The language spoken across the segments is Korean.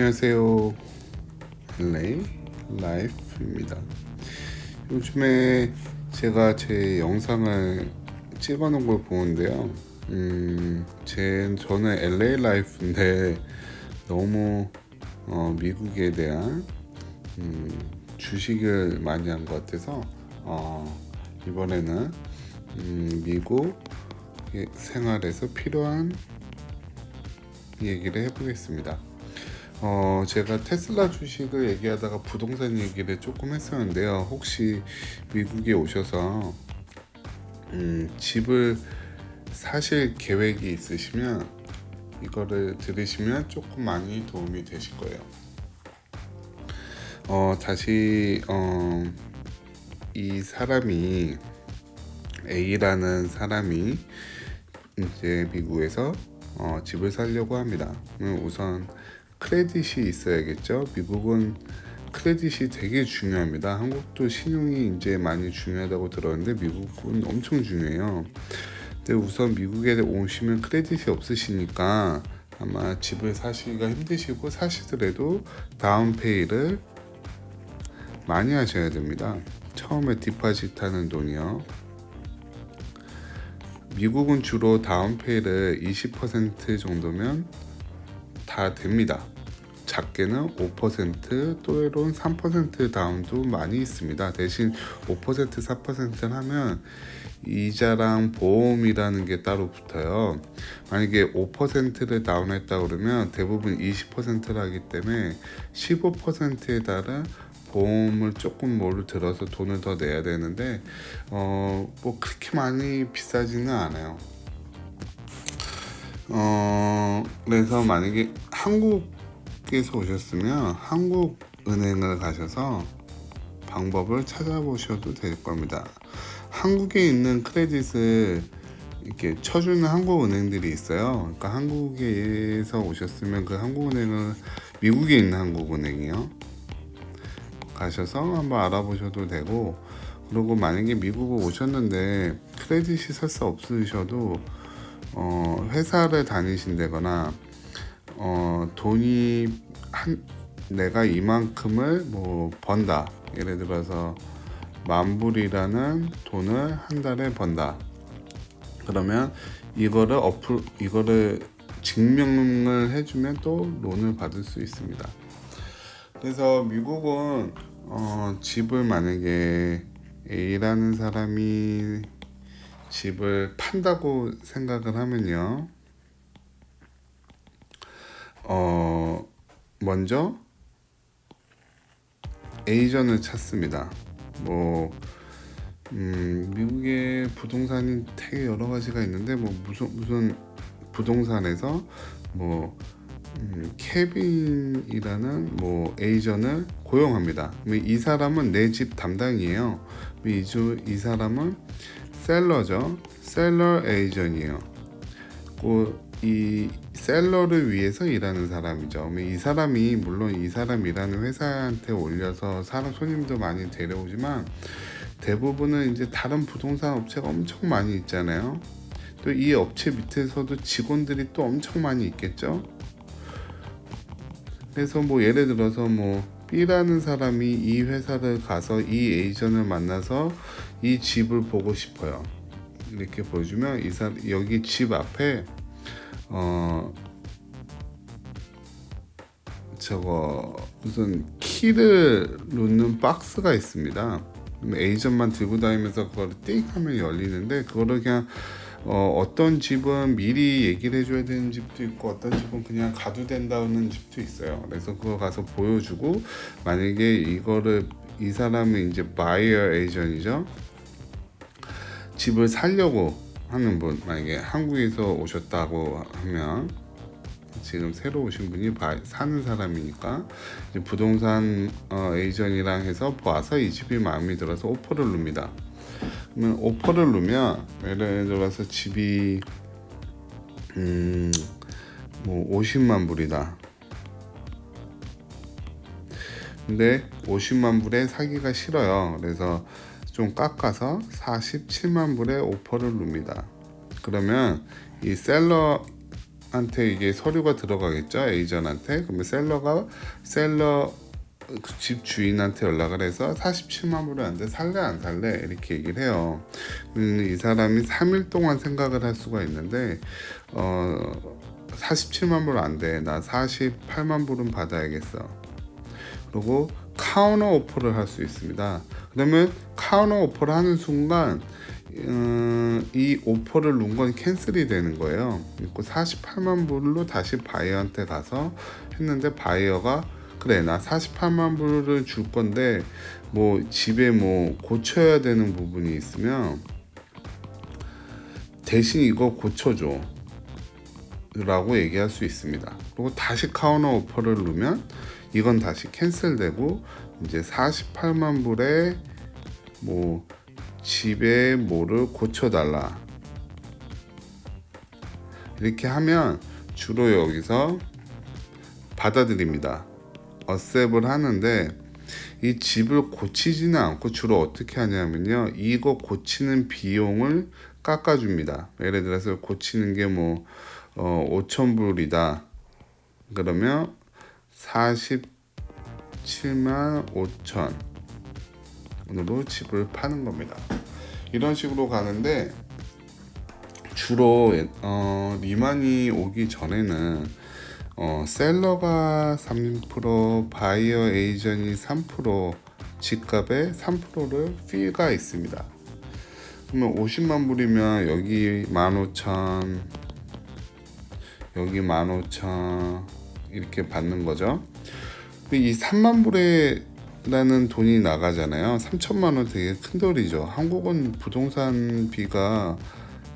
안녕하세요. LA 라이프입니다. 요즘에 제가 제 영상을 찍어 놓은 걸 보는데요. 저는 LA 라이프인데 너무 미국에 대한 주식을 많이 한 것 같아서 이번에는 미국 생활에서 필요한 얘기를 해보겠습니다. 제가 테슬라 주식을 얘기하다가 부동산 얘기를 조금 했었는데요. 혹시 미국에 오셔서 집을 사실 계획이 있으시면 이거를 들으시면 조금 많이 도움이 되실 거예요. 이 사람이 A라는 사람이 이제 미국에서 집을 사려고 합니다. 우선 크레딧이 있어야겠죠. 미국은 크레딧이 되게 중요합니다. 한국도 신용이 이제 많이 중요하다고 들었는데 미국은 엄청 중요해요. 근데 우선 미국에 오시면 크레딧이 없으시니까 아마 집을 사시기가 힘드시고, 사시더라도 다운페이를 많이 하셔야 됩니다. 처음에 디파짓 하는 돈이요. 미국은 주로 다운페이를 20% 정도면 다 됩니다. 작게는 5%, 또는 3% 다운도 많이 있습니다. 대신 5%, 4%를 하면 이자랑 보험이라는 게 따로 붙어요. 만약에 5%를 다운했다 그러면 대부분 20%를 하기 때문에 15%에 따른 보험을 조금 뭐를 들어서 돈을 더 내야 되는데 뭐 그렇게 많이 비싸지는 않아요. 그래서 만약에 한국에서 오셨으면 한국은행을 가셔서 방법을 찾아보셔도 될 겁니다. 한국에 있는 크레딧을 이렇게 쳐주는 한국은행들이 있어요. 그러니까 한국에서 오셨으면 그 한국은행을, 미국에 있는 한국은행이요, 가셔서 한번 알아보셔도 되고, 그리고 만약에 미국에 오셨는데 크레딧이 설사 없으셔도 회사를 다니신다거나 돈이 내가 이만큼을 뭐 번다, 예를 들어서 10,000불이라는 돈을 한 달에 번다, 그러면 이거를 증명을 해주면 또 론을 받을 수 있습니다. 그래서 미국은 집을 만약에 A라는 사람이 집을 판다고 생각을 하면요, 먼저 에이전을 찾습니다. 미국의 부동산이 되게 여러 가지가 있는데 무슨 부동산에서 케빈이라는 에이전을 고용합니다. 이 사람은 내 집 담당이에요. 이 사람은 셀러죠. 셀러 에이전이에요. 이 셀러를 위해서 일하는 사람이죠. 이 사람이 물론 이 사람 일하는 회사한테 올려서 사람 손님도 많이 데려오지만 대부분은 이제 다른 부동산 업체가 엄청 많이 있잖아요. 또 이 업체 밑에서도 직원들이 또 엄청 많이 있겠죠. 그래서 예를 들어서 B라는 사람이 이 회사를 가서 이 에이전을 만나서 이 집을 보고 싶어요. 이렇게 보여주면 여기 집 앞에 무슨 키를 놓는 박스가 있습니다. 에이전만 들고 다니면서 그걸 띵 하면 열리는데, 그거를 그냥 어떤 집은 미리 얘기를 해줘야 되는 집도 있고, 어떤 집은 그냥 가도 된다는 집도 있어요. 그래서 그거 가서 보여주고, 만약에 이 사람은 이제 바이어 에이전이죠. 집을 살려고 하는 분, 만약에 한국에서 오셨다고 하면, 지금 새로 오신 분이 사는 사람이니까 이제 부동산 에이전이랑 해서 봐서 이 집이 마음에 들어서 오퍼를 눕니다. 그러면 오퍼를 누면, 예를 들어서 집이 50만 불이다. 근데 50만 불에 사기가 싫어요. 그래서 좀 깎아서 47만 불에 오퍼를 눕니다. 그러면 이 셀러 셀러한테 이게 서류가 들어가겠죠, 에이전한테. 그러면 셀러 그 집 주인한테 연락을 해서 47만 불이 안 돼, 살래 안 살래, 이렇게 얘기를 해요. 이 사람이 3일 동안 생각을 할 수가 있는데 47만 불 안 돼, 나 48만 불은 받아야겠어. 그리고 카운터 오퍼를 할 수 있습니다. 그러면 카운터 오퍼를 하는 순간 이 오퍼를 누른 건 캔슬이 되는 거예요. 그리고 48만 불로 다시 바이어한테 가서 했는데, 바이어가 그래, 나 48만 불을 줄 건데 뭐 집에 뭐 고쳐야 되는 부분이 있으면 대신 이거 고쳐줘 라고 얘기할 수 있습니다. 그리고 다시 카운터 오퍼를 누르면 이건 다시 캔슬되고, 이제 48만 불에 뭐 집에 뭐를 고쳐달라 이렇게 하면 주로 여기서 받아들입니다. 어셉을 하는데, 이 집을 고치지는 않고 주로 어떻게 하냐면요, 이거 고치는 비용을 깎아줍니다. 예를 들어서 고치는 게 뭐 5,000불이다 그러면 47만 5천 으로 집을 파는 겁니다. 이런 식으로 가는데, 주로 리만이 오기 전에는 셀러가 3%, 바이어 에이전이 3%, 집값의 3%를 피가 있습니다. 그러면 50만 불이면 여기 15,000, 여기 15,000 이렇게 받는 거죠. 이 3만 불에 라는 돈이 나가잖아요. 3천만 원 되게 큰 돈이죠. 한국은 부동산 비가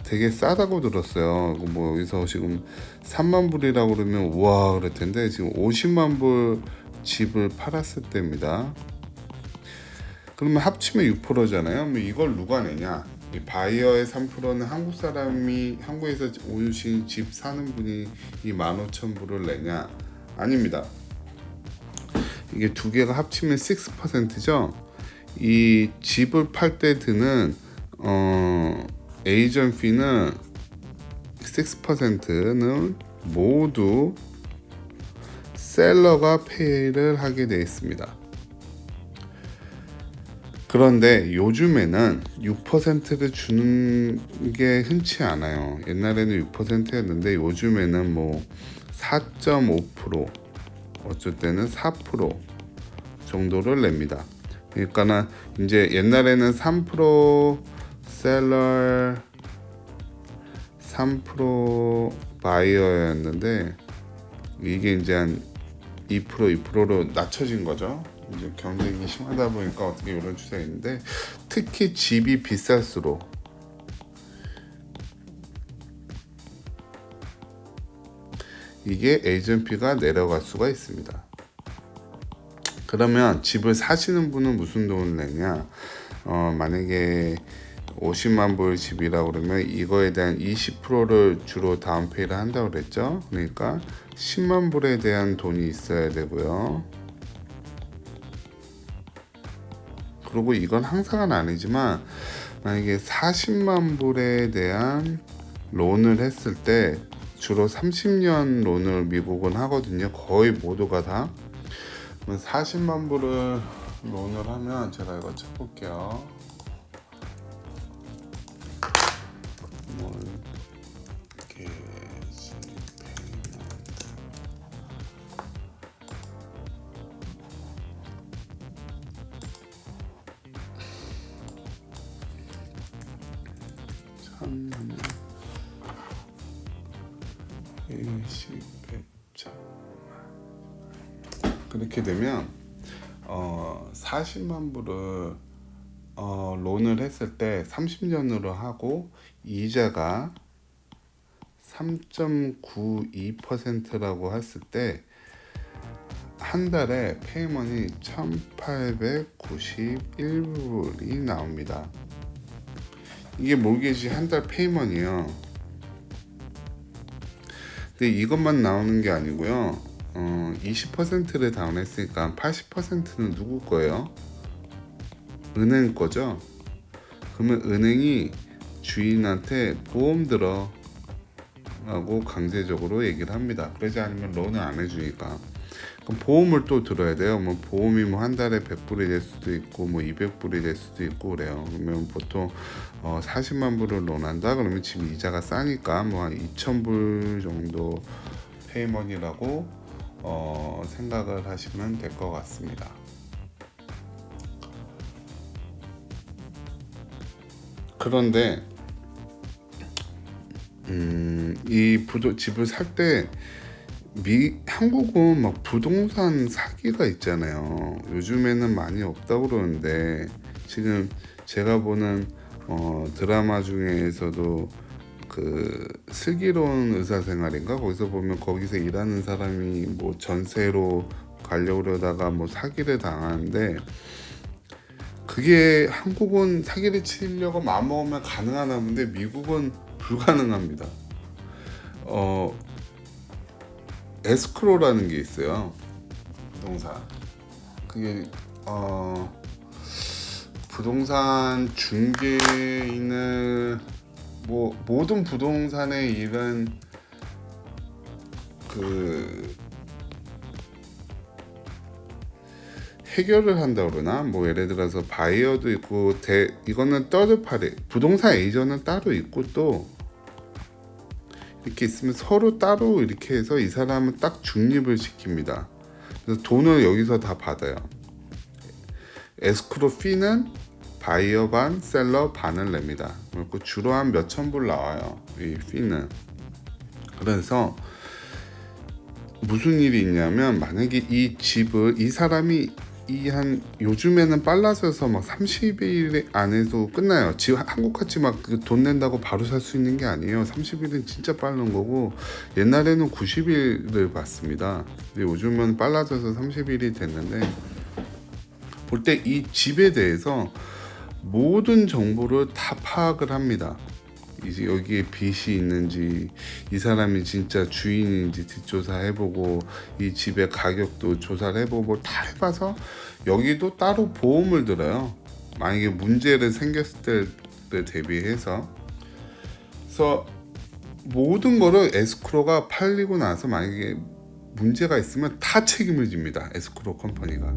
되게 싸다고 들었어요. 뭐 여기서 지금 3만 불이라고 그러면 우와 그럴 텐데, 지금 50만 불 집을 팔았을 때입니다. 그러면 합치면 6%잖아요. 뭐 이걸 누가 내냐? 이 바이어의 3%는 한국 사람이, 한국에서 오신 집 사는 분이 이 15,000불을 내냐? 아닙니다. 이게 두 개가 합치면 6%죠. 이 집을 팔 때 드는 에이전 피는 6%는 모두 셀러가 페이를 하게 되어 있습니다. 그런데 요즘에는 6%를 주는 게 흔치 않아요. 옛날에는 6%였는데 요즘에는 뭐 4.5%, 어쩔 때는 4% 정도를 냅니다. 그러니까는 이제 옛날에는 3% 셀러, 3% 바이어였는데, 이게 이제 한 2%로 낮춰진 거죠. 이제 경쟁이 심하다 보니까 어떻게 이런 추세가 있는데, 특히 집이 비쌀수록 이게 에이전피가 내려갈 수가 있습니다. 그러면 집을 사시는 분은 무슨 돈을 내냐? 만약에 50만 불 집이라고 그러면 이거에 대한 20%를 주로 다운페이를 한다고 그랬죠. 그러니까 10만 불에 대한 돈이 있어야 되고요. 그리고 이건 항상은 아니지만, 만약에 40만 불에 대한 론을 했을 때, 주로 30년 론을 미국은 하거든요. 거의 모두가 다. 40만 불을 론을 하면, 제가 이거 쳐볼게요. 그렇게 되면 40만 불을 론을 했을 때 30년으로 하고 이자가 3.92%라고 했을 때 한 달에 페이먼이 1,891불이 나옵니다. 이게 몰게지 한 달 페이먼이에요. 근데 이것만 나오는 게 아니고요. 20%를 다운했으니까 80%는 누구 거예요? 은행 거죠. 그러면 은행이 주인한테 보험 들어, 하고 강제적으로 얘기를 합니다. 그러지 않으면 론을 안 해주니까. 그럼 보험을 또 들어야 돼요. 뭐 보험이 뭐 한 달에 100불이 될 수도 있고 뭐 200불이 될 수도 있고 그래요. 그러면 보통 40만 불을 론한다 그러면 지금 이자가 싸니까 뭐 한 2,000불 정도 페이먼이라고 생각을 하시면 될 것 같습니다. 그런데 이 집을 살 때 한국은 막 부동산 사기가 있잖아요. 요즘에는 많이 없다고 그러는데 지금 제가 보는 드라마 중에서도 그 슬기로운 의사생활인가 거기서 보면 거기서 일하는 사람이 뭐 전세로 가려고 그러다가 뭐 사기를 당하는데 그게 한국은 사기를 치려고 마음먹으면 가능하나 본데 미국은 불가능합니다. 에스크로라는 게 있어요. 부동산. 그게 부동산 중개인을 뭐 모든 부동산의 일은 그 해결을 한다 그러나 뭐 예를 들어서 바이어도 있고 이거는 서드파리 부동산 에이전은 따로 있고 또 이렇게 있으면 서로 따로 이렇게 해서 이 사람은 딱 중립을 시킵니다. 그래서 돈을 여기서 다 받아요. 에스크로 피는 바이어 반, 셀러 반을 냅니다. 그리고 주로 한 몇천 불 나와요. 이 피는. 그래서 무슨 일이 있냐면 만약에 이 집을 이 사람이 요즘에는 빨라져서 막 30일 안에도 끝나요. 지금 한국같이 막 돈 낸다고 바로 살 수 있는 게 아니에요. 30일은 진짜 빠른 거고 옛날에는 90일을 받습니다. 근데 요즘은 빨라져서 30일이 됐는데 볼 때 이 집에 대해서 모든 정보를 다 파악을 합니다. 이제 여기에 빚이 있는지 이 사람이 진짜 주인인지 뒷조사해보고 이 집의 가격도 조사를 해보고 다 해봐서 여기도 따로 보험을 들어요. 만약에 문제를 생겼을 때를 대비해서. 그래서 모든 거를 에스크로가 팔리고 나서 만약에 문제가 있으면 다 책임을 집니다. 에스크로 컴퍼니가.